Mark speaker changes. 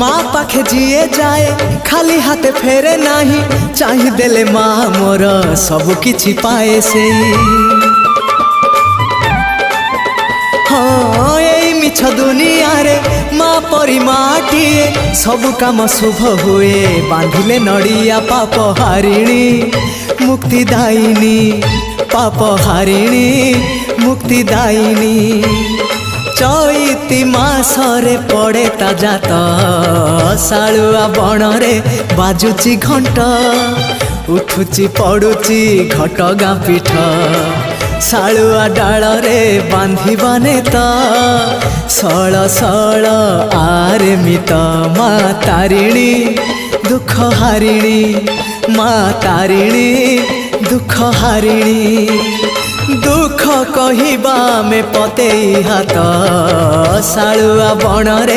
Speaker 1: माँ पाखे जीए जाए खाली हाथे फेरे नाही चाही देले माँ मोर सब किछि पाए से हाँ यही मिछ दुनिया रे माँ परी माटिए सब काम शुभ हुए बांधिले नड़िया पाप हारिणी मुक्तिदायिनी पाप हारिणी मुक्तिदायिनी चैती मासरे पड़े ताजा तो शालुआ बणरे बाजुची घंट उठुची पड़ुची घटगाँ पीठ शालुआ डालरे बांधिबाने तो सळ सळ आरे मित माँ तारिणी दुख हारिणी माँ तारिणी दुख हारिणी दुख कहिबा में पते हाथ शालुआ बणरे